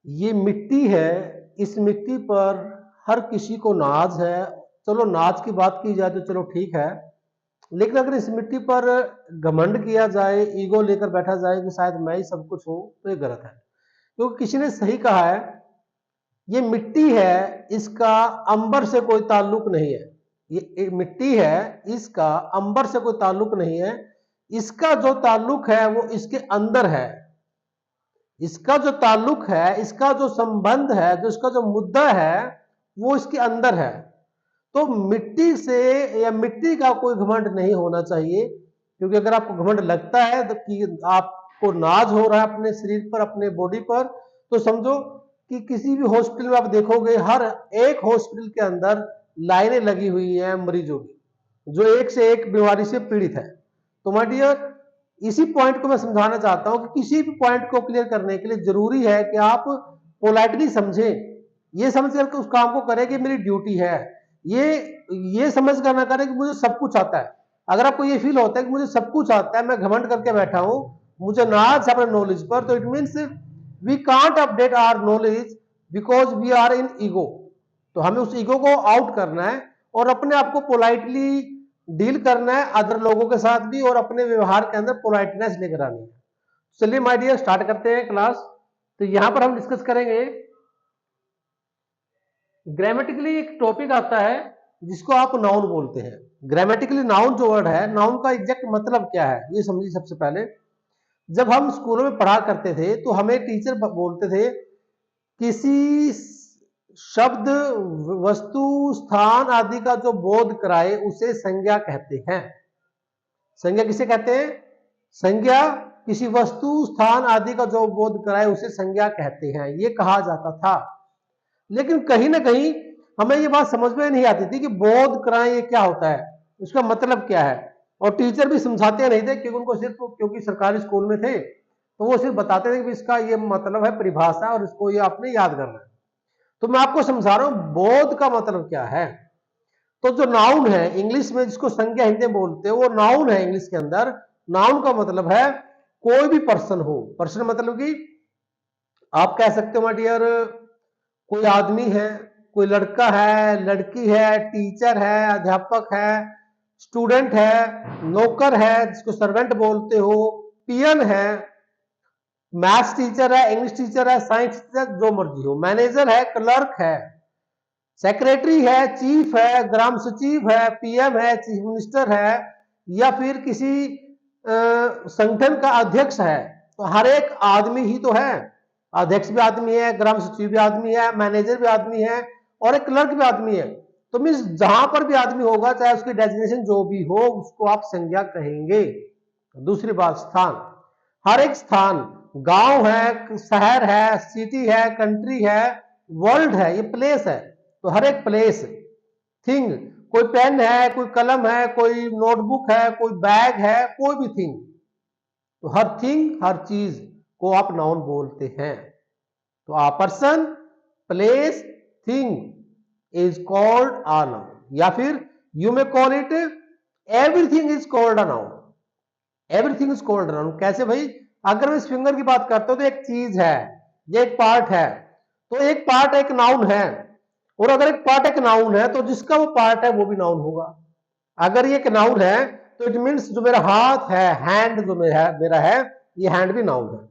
ये मिट्टी है, इस मिट्टी पर हर किसी को नाज है। चलो नाज की बात की जाए तो चलो ठीक है, लेकिन अगर इस मिट्टी पर घमंड किया जाए, ईगो लेकर बैठा जाए कि शायद मैं ही सब कुछ हूं, तो ये गलत है। क्योंकि किसी ने सही कहा है, ये मिट्टी है, इसका अंबर से कोई ताल्लुक नहीं है। ये मिट्टी है, इसका अंबर से कोई ताल्लुक नहीं है। इसका जो ताल्लुक है वो इसके अंदर है। इसका जो ताल्लुक है, इसका जो संबंध है, जो इसका जो मुद्दा है, वो इसके अंदर है। तो मिट्टी से या मिट्टी का कोई घमंड नहीं होना चाहिए। क्योंकि अगर आपको घमंड लगता है तो कि आपको नाज हो रहा है अपने शरीर पर, अपने बॉडी पर, तो समझो कि किसी भी हॉस्पिटल में आप देखोगे, हर एक हॉस्पिटल के अंदर लाइनें लगी हुई हैं मरीजों की, जो एक से एक बीमारी से पीड़ित है। तो माय डियर, इसी पॉइंट को मैं समझाना चाहता हूं कि किसी भी पॉइंट को क्लियर करने के लिए जरूरी है कि आप पोलाइटली समझें, ये समझ करके उस काम को करें कि मेरी ड्यूटी है। ये समझ कर ना करें कि मुझे सब कुछ आता है। अगर आपको ये फील होता है कि मुझे सब कुछ आता है, मैं घमंड करके बैठा हूं, मुझे नाज है अपने नॉलेज पर, तो it means we can't update our knowledge because we are in ego. तो हमें उस ईगो को आउट करना है और अपने आप को पोलाइटली डील करना है अदर लोगों के साथ भी, और अपने व्यवहार के अंदर पोलाइटनेस लेकर आनी है। चलिए माय डियर, स्टार्ट करते हैं क्लास। तो यहां पर हम डिस्कस करेंगे ग्रामेटिकली। एक टॉपिक आता है जिसको आप नाउन बोलते हैं। ग्रामेटिकली नाउन जो वर्ड है, नाउन का एग्जैक्ट मतलब क्या है ये समझिए। सबसे पहले जब हम स्कूलों में पढ़ा करते थे तो हमें टीचर बोलते थे किसी शब्द, वस्तु, स्थान आदि का जो बोध कराए उसे संज्ञा कहते हैं। संज्ञा किसे कहते हैं? संज्ञा किसी वस्तु, स्थान आदि का जो बोध कराए उसे संज्ञा कहते हैं, ये कहा जाता था। लेकिन कहीं ना कहीं हमें ये बात समझ में नहीं आती थी कि बोध कराएं ये क्या होता है, उसका मतलब क्या है। और टीचर भी समझाते नहीं थे, क्योंकि उनको सिर्फ, क्योंकि सरकारी स्कूल में थे तो वो सिर्फ बताते थे कि इसका ये मतलब है, परिभाषा, और इसको ये आपने याद करना है। तो मैं आपको समझा रहा हूं बोध का मतलब क्या है। तो जो नाउन है इंग्लिश में, जिसको संज्ञा हिंदी में बोलते हैं, वो नाउन है इंग्लिश के अंदर। नाउन का मतलब है कोई भी पर्सन हो। पर्सन मतलब कि आप कह सकते हो माय डियर, कोई आदमी है, कोई लड़का है, लड़की है, टीचर है, अध्यापक है, स्टूडेंट है, नौकर है जिसको सर्वेंट बोलते हो, पियन है, मैथ्स टीचर है, इंग्लिश टीचर है, साइंस टीचर, जो मर्जी हो, मैनेजर है, क्लर्क है, सेक्रेटरी है, चीफ है, ग्राम सचिव है, पीएम है, चीफ मिनिस्टर है, या फिर किसी संगठन का अध्यक्ष है। तो हर एक आदमी ही तो है। अध्यक्ष भी आदमी है, ग्राम सचिव भी आदमी है, मैनेजर भी आदमी है, और एक क्लर्क भी आदमी है। तो मीन्स जहां पर भी आदमी होगा, चाहे उसकी डेजिग्नेशन जो भी हो, उसको आप संज्ञा कहेंगे। दूसरी बात, स्थान। हर एक स्थान, गांव है, शहर है, सिटी है, कंट्री है, वर्ल्ड है, ये प्लेस है। तो हर एक प्लेस, थिंग, कोई पेन है, कोई कलम है, कोई नोटबुक है, कोई बैग है, कोई भी थिंग, तो हर थिंग, हर चीज को आप नाउन बोलते हैं। तो आ person, place, thing is called a noun, या फिर you may call it everything is called a noun. Everything is called a noun कैसे भाई? अगर मैं इस फिंगर की बात करता हूं तो एक चीज है, ये एक पार्ट है, तो एक पार्ट एक नाउन है। और अगर एक पार्ट एक नाउन है तो जिसका वो पार्ट है वो भी नाउन होगा। अगर ये एक नाउन है तो इट मीन्स जो मेरा हाथ है, हैंड जो मेरा है, ये हैंड भी नाउन है।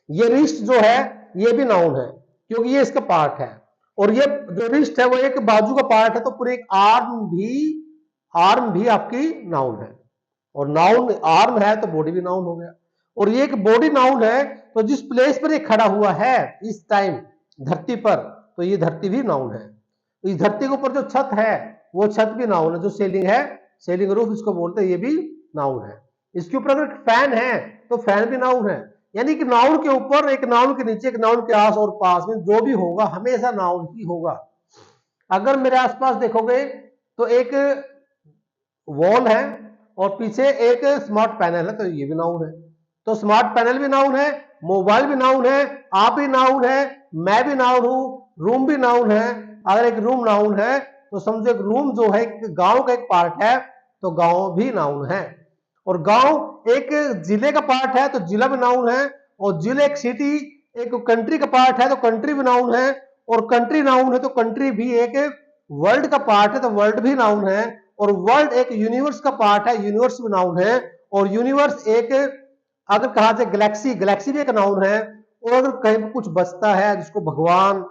ये रिस्ट जो है ये भी नाउन है, क्योंकि ये इसका पार्ट है। और ये जो रिस्ट है वो एक बाजू का पार्ट है, तो पूरे एक आर्म भी आपकी नाउन है। और नाउन आर्म है तो बॉडी भी नाउन हो गया। और ये एक बॉडी नाउन है, तो जिस प्लेस पर ये खड़ा हुआ है इस टाइम धरती पर, तो ये धरती भी नाउन है। तो इस धरती के ऊपर जो छत है वो छत भी नाउन है। जो सेलिंग है, सेलिंग रूफ इसको बोलते हैं, ये भी नाउन है। इसके ऊपर अगर फैन है तो फैन भी नाउन है। यानी कि नाउन के ऊपर, एक नाउन के नीचे, एक नाउन के आस और पास में जो भी होगा हमेशा नाउन ही होगा। अगर मेरे आसपास देखोगे तो एक वॉल है और पीछे एक स्मार्ट पैनल है, तो ये भी नाउन है। तो स्मार्ट पैनल भी नाउन है, मोबाइल भी नाउन है, आप भी नाउन है, मैं भी नाउन हूं, रूम भी नाउन है। अगर एक रूम नाउन है तो समझो एक रूम जो है गांव का एक पार्ट है, तो गांव भी नाउन है। और गांव एक जिले का पार्ट है तो जिला भी नाउन है। और जिले एक सिटी, एक कंट्री का पार्ट है तो कंट्री भी नाउन है, और कंट्री नाउन है तो कंट्री भी एक वर्ल्ड का पार्ट है तो वर्ल्ड भी नाउन है, और वर्ल्ड एक यूनिवर्स का पार्ट है, यूनिवर्स भी नाउन है, और यूनिवर्स एक, अगर कहा जाए गैलेक्सी, गैलेक्सी भी एक नाउन है, और अगर कहीं पर कुछ बचता है जिसको भगवान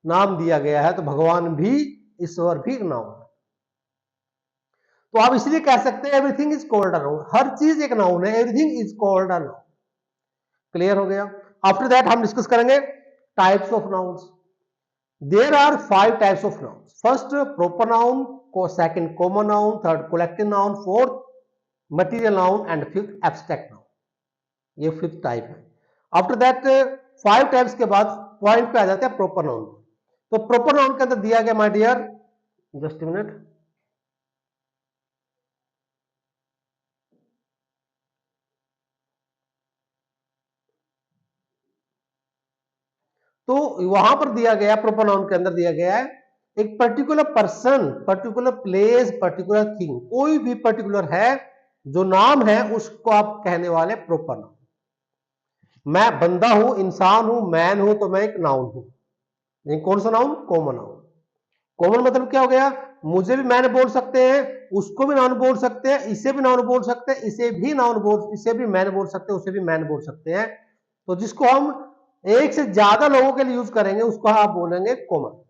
नाम दिया गया है तो भगवान भी, ईश्वर भी एक नाउन है। तो आप इसलिए कह सकते हैं everything is called a noun, हर चीज एक नाउन है, everything is called a noun. Clear हो गया। आफ्टर दैट हम डिस्कस करेंगे types of nouns. There are 5 types of nouns. First proper noun, second common noun, third collective noun, fourth material noun and fifth abstract noun. ये fifth type है। After that 5 types के बाद point पे आ जाते हैं proper noun. तो proper noun के अंदर दिया गया माय डियर, जस्ट मिनट, तो वहां पर दिया गया, प्रॉपर नाउन के अंदर दिया गया है एक particular person, particular place, particular thing, कोई भी पर्टिकुलर है जो नाम है उसको आप कहने वाले प्रॉपर नाउन। मैं बंदा हूं, इंसान हूं, मैन हूं, तो मैं एक नाउन हूं। ये कौन सा नाउन? Common noun. कॉमन मतलब क्या हो गया? मुझे भी मैन बोल सकते हैं, उसको भी नाउन बोल सकते हैं, इसे भी नाउन बोल सकते हैं, इसे भी नाउन बोल, इसे भी मैन बोल सकते हैं, उसे भी मैन बोल सकते हैं। तो जिसको हम एक से ज्यादा लोगों के लिए यूज करेंगे उसको आप बोलेंगे कॉमन।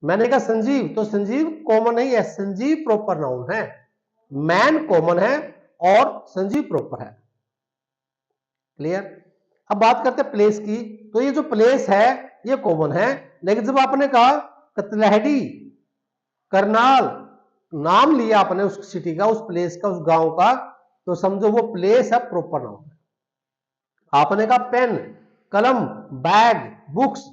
मैंने कहा संजीव, तो संजीव कॉमन नहीं है, संजीव प्रॉपर नाउन है। मैन कॉमन है और संजीव प्रॉपर है। क्लियर। अब बात करते हैं प्लेस की। तो ये जो प्लेस है ये कॉमन है, लेकिन जब आपने कहा कतलहड़ी, करनाल, नाम लिया आपने उस सिटी का, उस प्लेस का, उस गांव का, तो समझो वो प्लेस है प्रॉपर नाउन। आपने कहा पेन, कलम, बैग, बुक्स,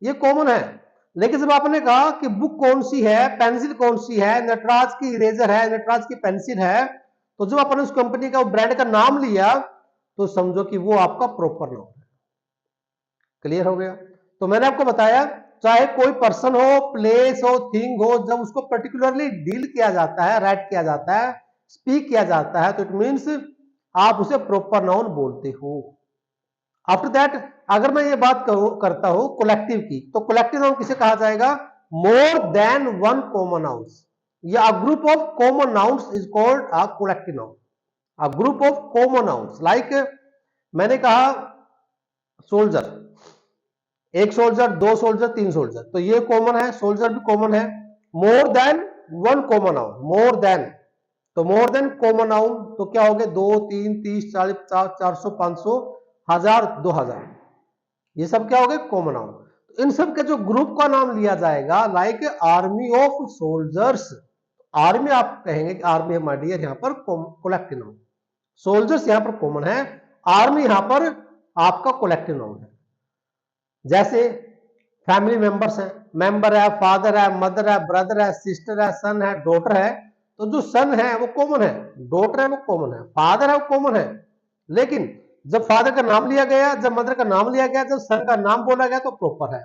ये कॉमन है। लेकिन जब आपने कहा कि बुक कौन सी है, पेंसिल कौन सी है, नटराज की इरेजर है, नटराज की पेंसिल है, तो जब आपने उस कंपनी का, ब्रांड का नाम लिया, तो समझो कि वो आपका प्रॉपर नाउन है। क्लियर हो गया। तो मैंने आपको बताया, चाहे कोई पर्सन हो, प्लेस हो, थिंग हो, जब उसको पर्टिकुलरली डील किया जाता है, राइट किया जाता है, स्पीक किया जाता है, तो इट मीन्स आप उसे प्रॉपर नाउन बोलते हो। आफ्टर दैट अगर मैं ये बात करता हूं कलेक्टिव की, तो कलेक्टिव नाउन किसे कहा जाएगा? More than one common nouns, या a group of common nouns is called a collective noun. A group of common nouns, like मैंने कहा सोल्जर, एक सोल्जर, दो सोल्जर, तीन सोल्जर, तो ये कॉमन है, सोल्जर भी कॉमन है। मोर than one common noun, more than, तो मोर देन कॉमन नाउन, तो क्या हो गए? 2, 3, 30, 40, 400, 500, 1000, 2000, ये सब क्या हो गए? Common noun. तो इन सब के जो ग्रुप का नाम लिया जाएगा, like army of soldiers, army आप कहेंगे कि आर्मी है माय डियर, यहां पर कलेक्टिव नाउन। सोल्जर्स यहां पर कॉमन है, आर्मी यहां पर आपका कलेक्टिव नाउन है। जैसे फैमिली मेंबर्स है, मेंबर है, फादर है, मदर है, ब्रदर है, सिस्टर है, सन है, डॉटर है, तो जो सन है वो कॉमन है, डॉटर है वो कॉमन है, फादर है वो कॉमन है। लेकिन जब फादर का नाम लिया गया, जब मदर का नाम लिया गया, जब सन का नाम बोला गया तो प्रॉपर है।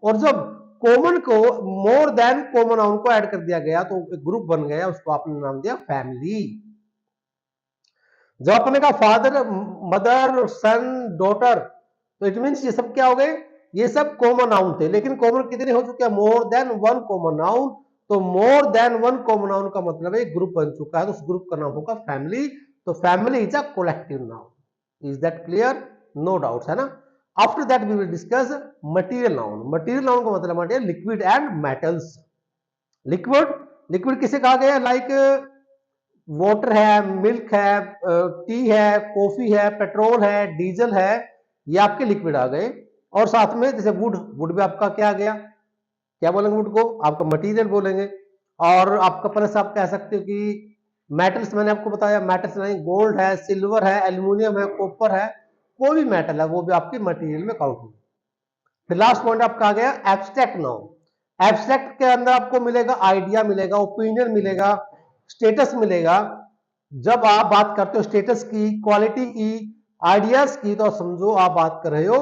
और जब कॉमन को, मोर देन कॉमन नाउन को ऐड कर दिया गया तो एक ग्रुप बन गया, उसको आपने नाम दिया फैमिली। जब आपने कहा फादर, मदर, सन, डॉटर, तो इट मीन्स ये सब क्या हो गए? ये सब कॉमन नाउन थे। लेकिन कॉमन कितने हो चुके हैं? More than one common noun. तो more than one common noun का मतलब है एक ग्रुप बन चुका है, तो उस ग्रुप का नाम होगा फैमिली। तो family is a collective noun. Is that clear? No doubts, है ना। After that we will discuss material noun. Material noun का मतलब है liquid and metals. Liquid, liquid किसे कहा गया? लाइक वाटर है, मिल्क है, टी है, कॉफी है, पेट्रोल है, डीजल है, ये आपके लिक्विड आ गए। और साथ में जैसे वुड, वुड भी आपका क्या आ गया? क्या बोलेंगे वुड को? आपका मटेरियल बोलेंगे। और आपका प्लस आप कह सकते हो कि मेटल्स, मैंने आपको बताया मेटल्स नहीं, गोल्ड है, सिल्वर है, एल्यूमिनियम है, कॉपर है, कोई भी मेटल है वो भी आपके मटेरियल में काउंट होगा। फिर लास्ट पॉइंट आपका आ गया एब्स्ट्रैक्ट नाउन। एब्स्ट्रैक्ट के अंदर आपको मिलेगा आइडिया, मिलेगा ओपिनियन, मिलेगा स्टेटस, मिलेगा। जब आप बात करते हो स्टेटस की, क्वालिटी की, आइडियाज की, तो समझो आप बात कर रहे हो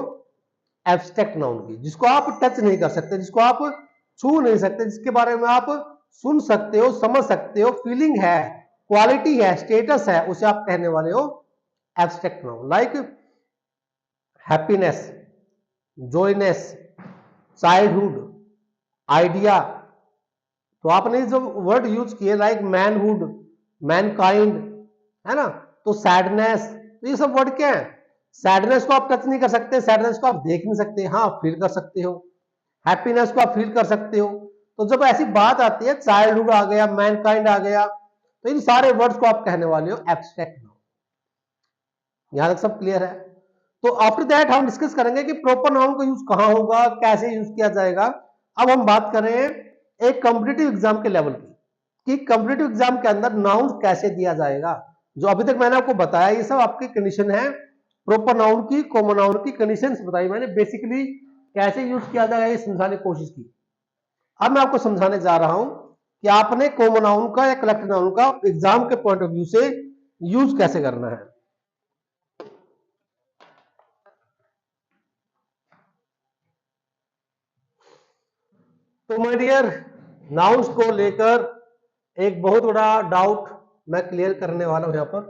एब्स्ट्रैक्ट नाउन की, जिसको आप टच नहीं कर सकते, जिसको आप छू नहीं सकते, जिसके बारे में आप सुन सकते हो, समझ सकते हो, फीलिंग है, क्वालिटी है, स्टेटस है, उसे आप कहने वाले हो abstract noun. Like happiness, joyness, childhood, idea. तो आपने जो वर्ड यूज किए लाइक मैनहुड, मैनकाइंड, है ना, तो सैडनेस, तो ये सब वर्ड क्या है? सैडनेस को आप टच नहीं कर सकते, सैडनेस को आप देख नहीं सकते, हाँ फील कर सकते हो। हैप्पीनेस को आप फील कर सकते हो। तो जब ऐसी बात आती है, चाइल्डहुड आ गया, मैनकाइंड आ गया, तो इन सारे वर्ड्स को आप कहने वाले हो एब्स्ट्रैक्ट नाउन। यहां तक सब क्लियर है? तो आफ्टर दैट हम डिस्कस करेंगे कि प्रॉपर नाउन का यूज कहां होगा, कैसे यूज किया जाएगा। अब हम बात करें एक कॉम्पिटिटिव एग्जाम के लेवल की, कि कॉम्पिटिटिव एग्जाम के अंदर नाउन कैसे दिया जाएगा। जो अभी तक मैंने आपको बताया ये सब आपकी कंडीशन है, प्रॉपर नाउन की, कॉमन नाउन की कंडीशंस बताई मैंने, बेसिकली कैसे यूज किया जाएगा ये समझाने की कोशिश की। अब मैं आपको समझाने जा रहा हूं कि आपने कॉमन नाउन का या कलेक्टिव नाउन का एग्जाम के पॉइंट ऑफ व्यू से यूज कैसे करना है। तो माय डियर, नाउन्स को लेकर एक बहुत बड़ा डाउट मैं क्लियर करने वाला हूं यहां पर,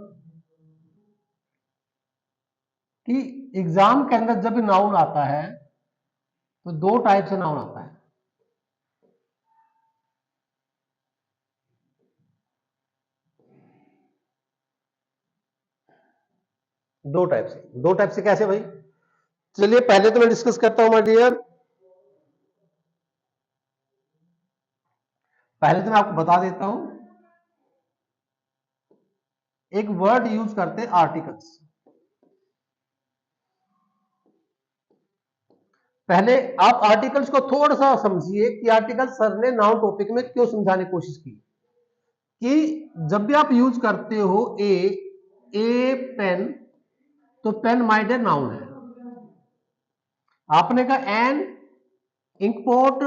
कि एग्जाम के अंदर जब भी नाउन आता है तो दो टाइप से नाउन आता है। दो टाइप से कैसे भाई? चलिए पहले तो मैं डिस्कस करता हूं माय डियर। पहले तो मैं आपको बता देता हूं, एक वर्ड यूज करते हैं आर्टिकल्स। पहले आप आर्टिकल्स को थोड़ा सा समझिए कि आर्टिकल सर ने नाउन टॉपिक में क्यों समझाने की कोशिश की, कि जब भी आप यूज करते हो ए पेन, तो पेन माइड ए नाउन है। आपने कहा एन इंकपोर्ट,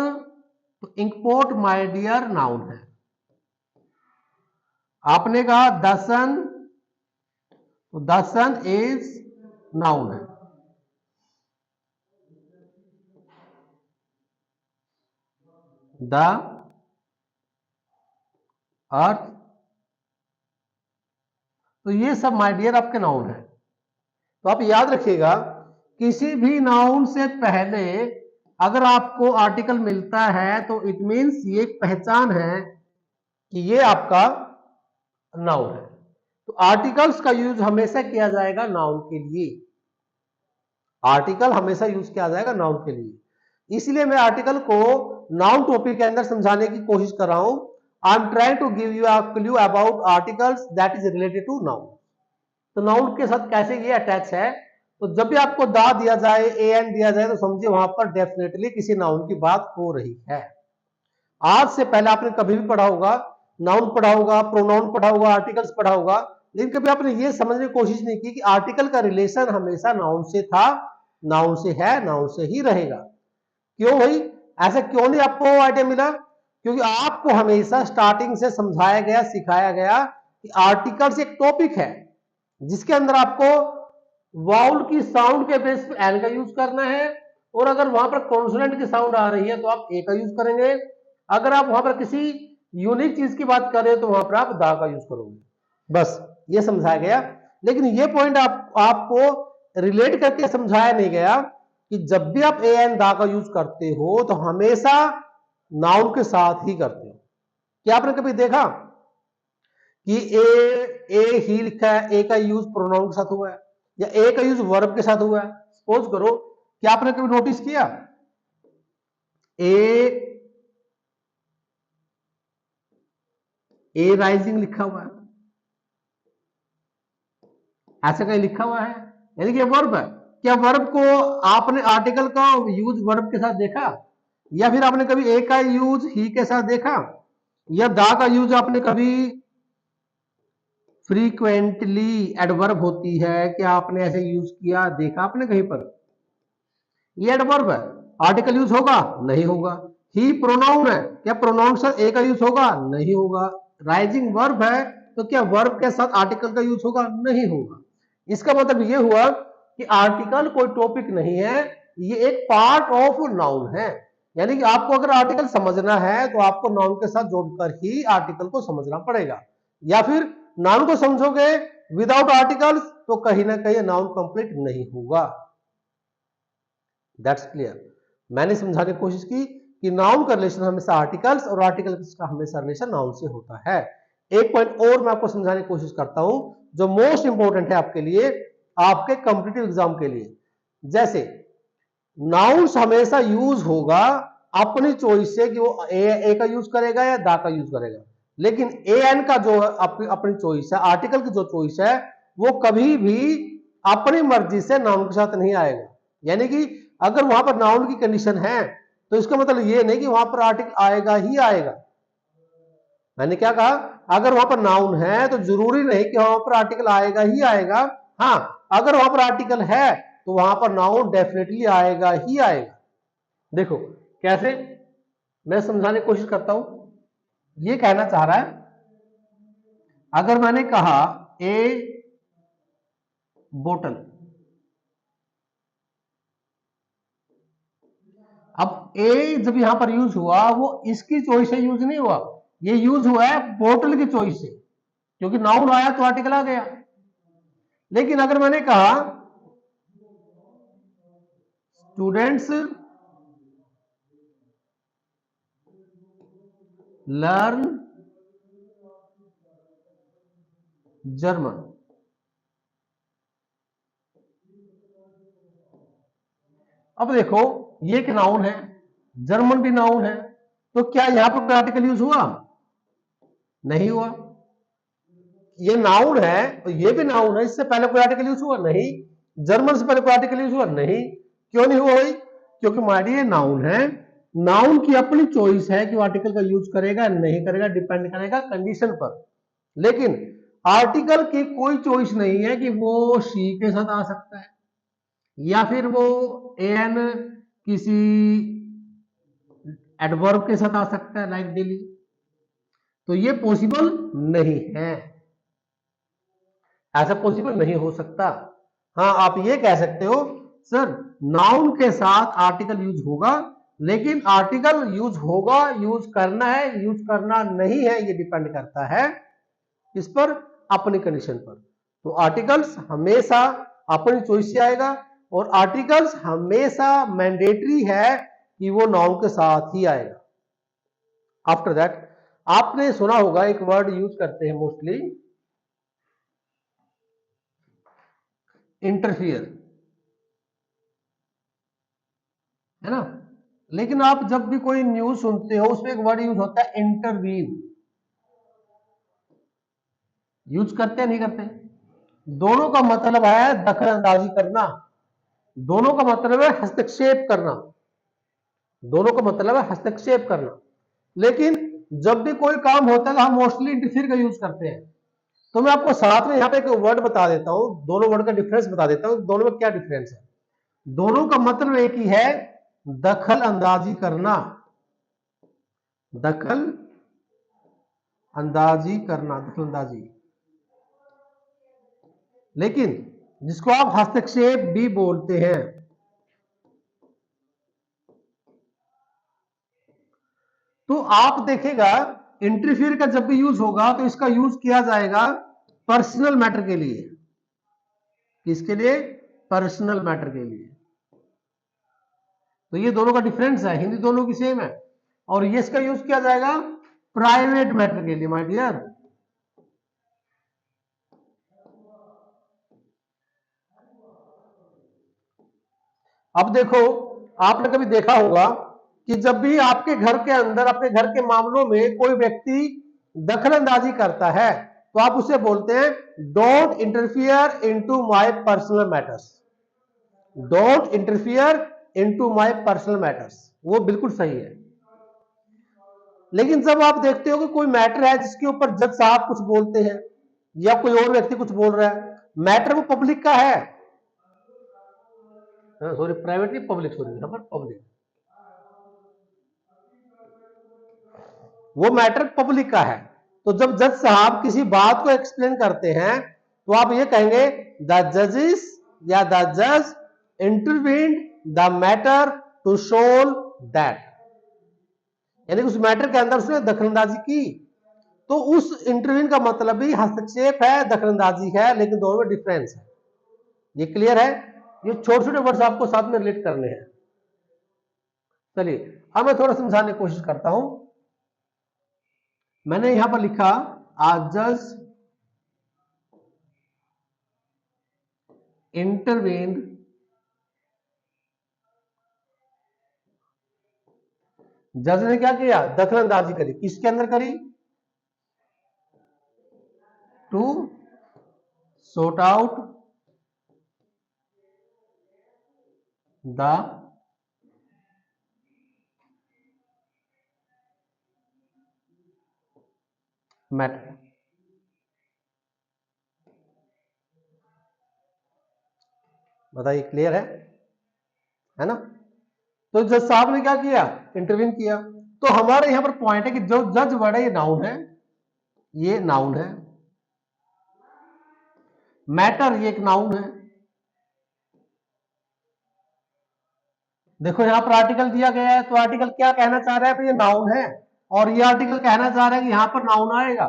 तो इंकपोर्ट माय डियर नाउन है। आपने कहा द सन, तो द सन इज नाउन है। द अर्थ, तो ये सब माय डियर आपके नाउन है। तो आप याद रखिएगा, किसी भी नाउन से पहले अगर आपको आर्टिकल मिलता है तो इट मीन्स ये एक पहचान है कि ये आपका नाउन है। तो आर्टिकल्स का यूज हमेशा किया जाएगा नाउन के लिए, आर्टिकल हमेशा यूज किया जाएगा नाउन के लिए। इसलिए मैं आर्टिकल को नाउन टॉपिक के अंदर समझाने की कोशिश कर रहा हूं। I am trying to give you a clue about articles that is related to noun. तो नाउन के साथ कैसे ये अटैच है, तो जब भी आपको दा दिया जाए, ए एन दिया जाए, तो समझिए वहां पर डेफिनेटली किसी नाउन की बात हो रही है। आज से पहले आपने कभी भी पढ़ा होगा, नाउन पढ़ा होगा, प्रोनाउन पढ़ा होगा, आर्टिकल्स पढ़ा होगा, लेकिन कभी आपने ये समझने की कोशिश नहीं की कि आर्टिकल का रिलेशन हमेशा नाउन से था, नाउन से है, नाउन से ही रहेगा। क्यों भाई, ऐसा क्यों नहीं आपको आइडिया मिला? क्योंकि आपको हमेशा स्टार्टिंग से समझाया गया, सिखाया गया कि आर्टिकल्स एक टॉपिक है जिसके अंदर आपको वाउल की साउंड के बेस पे एन का यूज करना है, और अगर वहां पर कॉन्सोनेंट की साउंड आ रही है तो आप ए का यूज करेंगे। अगर आप वहां पर किसी यूनिक चीज की बात कर रहे हो तो वहां पर आप दा का यूज करोगे। बस ये समझाया गया। लेकिन ये पॉइंट आपको रिलेट करके समझाया नहीं गया कि जब भी आप ए एन दा का यूज करते हो तो हमेशा नाउन के साथ ही करते हो। क्या आपने कभी देखा कि ए ही लिखा है, ए का यूज प्रोनाउन के साथ हुआ है, या ए का यूज वर्ब के साथ हुआ है? सपोज करो कि आपने कभी नोटिस किया ए राइजिंग लिखा हुआ है, ऐसा कहीं लिखा हुआ है? यानी कि वर्ब है। क्या वर्ब को आपने आर्टिकल का यूज वर्ब के साथ देखा, या फिर आपने कभी ए का यूज ही के साथ देखा, या दा का यूज आपने कभी फ्रीक्वेंटली एडवर्ब होती है, क्या आपने ऐसे यूज किया, देखा आपने कहीं पर? ये एडवर्ब है, आर्टिकल यूज होगा? नहीं होगा। ही प्रोनाउन है, क्या प्रोनाउन से ए का यूज होगा? नहीं होगा। राइजिंग वर्ब है, तो क्या वर्ब के साथ आर्टिकल का यूज होगा? नहीं होगा। इसका मतलब ये हुआ कि आर्टिकल कोई टॉपिक नहीं है, ये एक पार्ट ऑफ नाउन है। यानी कि आपको अगर आर्टिकल समझना है तो आपको नाउन के साथ जोड़कर ही आर्टिकल को समझना पड़ेगा, या फिर नाउन को समझोगे विदाउट आर्टिकल्स तो कहीं ना कहीं नाउन कंप्लीट नहीं होगा। That's clear. मैंने समझाने की कोशिश की कि नाउन का रिलेशन हमेशा आर्टिकल्स और आर्टिकल का हमेशा रिलेशन नाउन से होता है। एक पॉइंट और मैं आपको समझाने की कोशिश करता हूं जो मोस्ट इंपॉर्टेंट है आपके लिए, आपके कॉम्पिटिटिव एग्जाम के लिए। जैसे नाउन्स हमेशा यूज होगा अपनी चॉइस से कि वो ए का यूज करेगा या दा का यूज करेगा, लेकिन ए एन का जो अपनी चॉइस है, आर्टिकल की जो चॉइस है, वो कभी भी अपनी मर्जी से नाउन के साथ नहीं आएगा। यानी कि अगर वहां पर नाउन की कंडीशन है तो इसका मतलब ये नहीं कि वहां पर आर्टिकल आएगा ही आएगा। मैंने क्या कहा, अगर वहां पर नाउन है तो जरूरी नहीं कि वहां पर आर्टिकल आएगा ही आएगा। हाँ, अगर वहां पर आर्टिकल है तो वहां पर नाउन डेफिनेटली आएगा ही आएगा। देखो कैसे, मैं समझाने की कोशिश करता हूं। ये कहना चाह रहा है, अगर मैंने कहा ए बोतल, अब ए जब यहां पर यूज हुआ वो इसकी चॉइस से यूज नहीं हुआ, ये यूज हुआ है बोतल की चॉइस से, क्योंकि नाउन आया तो आर्टिकल आ गया। लेकिन अगर मैंने कहा स्टूडेंट्स लर्न जर्मन, अब देखो ये एक नाउन है, जर्मन भी नाउन है, तो क्या यहां पर कोई आर्टिकल यूज हुआ? नहीं हुआ। ये नाउन है तो ये भी नाउन है, इससे पहले कोई आर्टिकल यूज हुआ? नहीं। जर्मन से पहले कोई आर्टिकल यूज हुआ? नहीं। क्यों नहीं हुआ भाई? क्योंकि हमारी ये नाउन है, नाउन की अपनी चॉइस है कि वो आर्टिकल का यूज करेगा नहीं करेगा, डिपेंड करेगा कंडीशन पर। लेकिन आर्टिकल की कोई चॉइस नहीं है कि वो शी के साथ आ सकता है या फिर वो एन किसी एडवर्ब के साथ आ सकता है, लाइक डेली, तो ये पॉसिबल नहीं है, ऐसा पॉसिबल नहीं हो सकता। हाँ, आप ये कह सकते हो सर नाउन के साथ आर्टिकल यूज होगा, लेकिन आर्टिकल यूज होगा, यूज करना है यूज करना नहीं है, ये डिपेंड करता है इस पर, अपनी कंडीशन पर। तो आर्टिकल्स हमेशा अपनी चॉइस से आएगा और आर्टिकल्स हमेशा मैंडेटरी है कि वो नाउन के साथ ही आएगा। आफ्टर दैट आपने सुना होगा एक वर्ड यूज करते हैं मोस्टली, इंटरफियर, है ना। लेकिन आप जब भी कोई न्यूज सुनते हो उसमें एक वर्ड यूज होता है इंटरवीन, यूज करते हैं नहीं करते? दोनों का मतलब है दखल अंदाजी करना, दोनों का मतलब है हस्तक्षेप करना, दोनों का मतलब है हस्तक्षेप करना। लेकिन जब भी कोई काम होता है तो हम मोस्टली इंटरफियर का यूज करते हैं। तो मैं आपको साथ में यहां पे एक वर्ड बता देता हूं, दोनों वर्ड का डिफरेंस बता देता हूं, दोनों में क्या डिफरेंस है। दोनों का मतलब एक ही है, दखल अंदाजी करना, दखल अंदाजी करना, दखल अंदाजी। लेकिन जिसको आप हस्तक्षेप भी बोलते हैं, तो आप देखेगा इंटरफियर का जब भी यूज होगा तो इसका यूज किया जाएगा पर्सनल मैटर के लिए। किसके लिए? पर्सनल मैटर के लिए। तो ये दोनों का डिफरेंस है, हिंदी दोनों की सेम है, और ये इसका यूज किया जाएगा प्राइवेट मैटर के लिए माय डियर। अब देखो, आपने कभी देखा होगा कि जब भी आपके घर के अंदर, अपने घर के मामलों में कोई व्यक्ति दखल अंदाजी करता है तो आप उसे बोलते हैं don't interfere into my personal matters, don't interfere into my personal matters. वो बिल्कुल सही है। लेकिन जब आप देखते हो कि कोई मैटर है जिसके ऊपर जज साहब कुछ बोलते हैं या कोई और व्यक्ति कुछ बोल रहा है, मैटर वो पब्लिक का है, सॉरी प्राइवेट नहीं पब्लिक, सॉरी यहां पर पब्लिक, वो मैटर पब्लिक का है। तो जब जज साहब किसी बात को एक्सप्लेन करते हैं तो आप ये कहेंगे द जजेस या द जज intervened the matter to solve that, यानी उस मैटर के अंदर उसने दखलंदाजी की। तो उस इंटरवीन का मतलब भी हस्तक्षेप है, दखलंदाजी है, लेकिन दोनों में डिफरेंस है। ये क्लियर है? ये छोटे छोटे वर्ड्स आपको साथ में रिलेट करने हैं। चलिए अब मैं थोड़ा समझाने की कोशिश करता हूं। मैंने यहां पर लिखा जज इंटरवेन जज ने क्या किया, दखल अंदाजी करी, किसके अंदर करी, to sort out the matter। बताइए क्लियर है ना। तो जज साहब ने क्या किया, इंटरवीन किया। तो हमारे यहां पर पॉइंट है कि जो जज वर्ड है ये नाउन है, ये नाउन है, मैटर ये एक नाउन है। देखो यहां पर आर्टिकल दिया गया है, तो आर्टिकल क्या कहना चाह रहा है, तो ये नाउन है, और ये आर्टिकल कहना चाह रहा है कि यहां पर नाउन आएगा।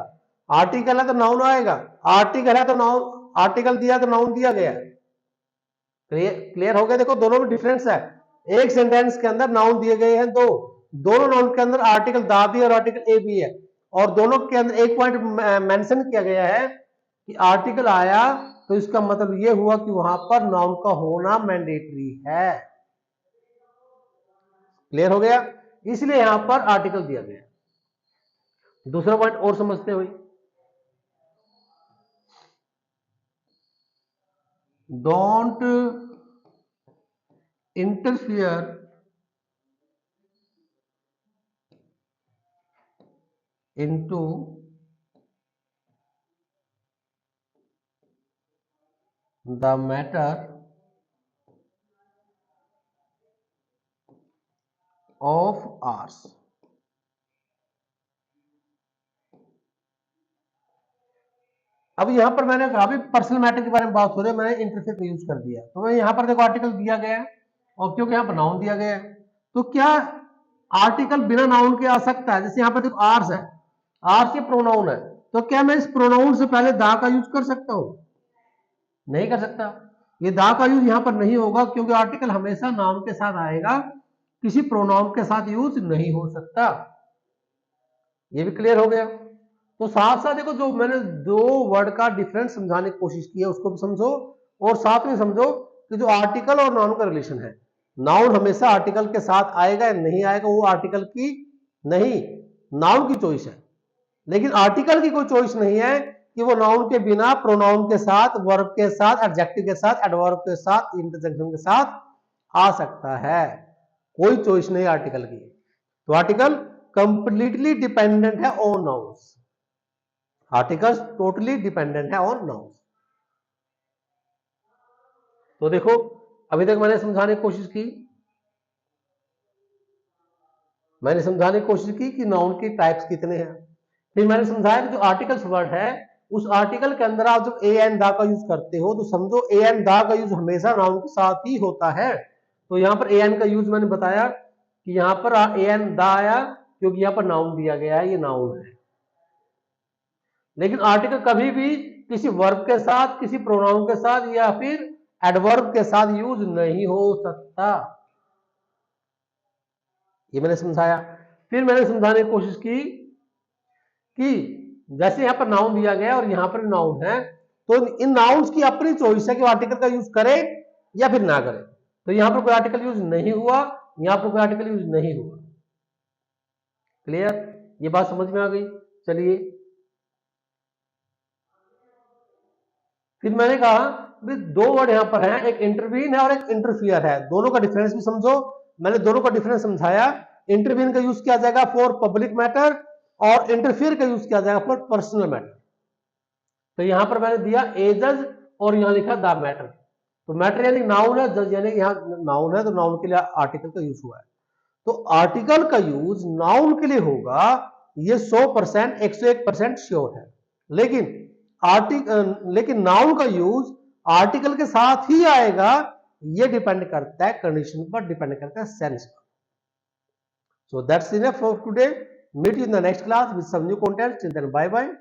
आर्टिकल है तो नाउन आएगा, आर्टिकल है तो नाउन, आर्टिकल दिया तो नाउन दिया गया। क्लियर हो गया। देखो दोनों में डिफरेंस है, एक सेंटेंस के अंदर नाउन दिए गए हैं दो, दोनों नाउन के अंदर आर्टिकल दा भी और आर्टिकल ए भी है, और दोनों के अंदर एक पॉइंट मेंशन किया गया है कि आर्टिकल आया तो इसका मतलब यह हुआ कि वहां पर नाउन का होना मैंडेटरी है। क्लियर हो गया, इसलिए यहां पर आर्टिकल दिया गया। दूसरा पॉइंट और समझते हुए, don't interfere into the matter of ours। अब यहां पर मैंने कहा भी पर्सनल मैटर के बारे में बात हो रही है, मैंने इंटरफेयर का यूज कर दिया, तो मैं यहां पर देखो आर्टिकल दिया गया है और क्योंकि यहां पर नाउन दिया गया है, तो क्या आर्टिकल बिना नाउन के आ सकता है। जैसे यहां पर देखो आर्स है, आर्स ये प्रोनाउन है, तो क्या मैं इस प्रोनाउन से पहले दा का यूज कर सकता हूं, नहीं कर सकता। ये दा का यूज यहां पर नहीं होगा क्योंकि आर्टिकल हमेशा नाउन के साथ आएगा, किसी प्रोनाउन के साथ यूज नहीं हो सकता। ये भी क्लियर हो गया। तो साथ साथ देखो जो मैंने दो वर्ड का डिफरेंस समझाने की कोशिश की है उसको भी समझो, और साथ में समझो कि जो आर्टिकल और नाउन का रिलेशन है, नाउन हमेशा आर्टिकल के साथ आएगा या नहीं आएगा वो आर्टिकल की नहीं, नाउन की चॉइस है। लेकिन आर्टिकल की कोई चॉइस नहीं है कि वो नाउन के बिना प्रोनाउन के साथ, वर्ब के साथ, एडजेक्टिव के साथ, एडवर्ब के साथ, इंटरजेक्शन के साथ आ सकता है। कोई चॉइस नहीं आर्टिकल की। तो आर्टिकल कंप्लीटली डिपेंडेंट है on nouns, articles totally dependent है ऑन नाउन्स। तो देखो अभी तक मैंने समझाने की कोशिश की, कि नाउन की टाइप्स कितने हैं। फिर मैंने समझाया कि जो आर्टिकल्स वर्ड है उस आर्टिकल के अंदर आप जब ए एंड दा का यूज करते हो तो समझो ए एंड दा का यूज हमेशा नाउन के साथ ही होता है। तो यहां पर ए एंड का यूज मैंने बताया कि यहां पर ए एंड दा आया क्योंकि यहां पर नाउन दिया गया है, ये नाउन है। लेकिन आर्टिकल कभी भी किसी वर्ब के साथ, किसी प्रोनाउन के साथ या फिर एडवर्ब के साथ यूज नहीं हो सकता। ये मैंने समझाया। फिर मैंने समझाने की कोशिश की कि जैसे यहां पर नाउन दिया गया और यहां पर नाउन है, तो इन नाउन्स की अपनी चॉइस है कि वो आर्टिकल का यूज करे या फिर ना करे। तो यहां पर कोई आर्टिकल यूज नहीं हुआ, यहां पर कोई आर्टिकल यूज नहीं हुआ। क्लियर, ये बात समझ में आ गई। चलिए फिर मैंने कहा दो वर्ड यहां पर हैं, एक इंटरवीन है और एक इंटरफियर है, दोनों का डिफरेंस भी समझो। मैंने दोनों का डिफरेंस समझाया। इंटरवीन का यूज किया जाएगा फॉर पब्लिक मैटर और इंटरफियर का यूज किया जाएगा फॉर पर्सनल मैटर। तो यहां पर मैंने दिया ए जज और यहां लिखा द मैटर। तो मैटर यानी नाउन है, जज यानी यहां नाउन है, तो नाउन के लिए आर्टिकल का यूज हुआ है। तो आर्टिकल का यूज नाउन के लिए होगा, ये 100% 101% श्योर है। लेकिन नाउन का यूज आर्टिकल के साथ ही आएगा, ये डिपेंड करता है कंडीशन पर, डिपेंड करता है सेंस पर। So that's enough for today. Meet you in the next class with some new content. Till then, bye bye.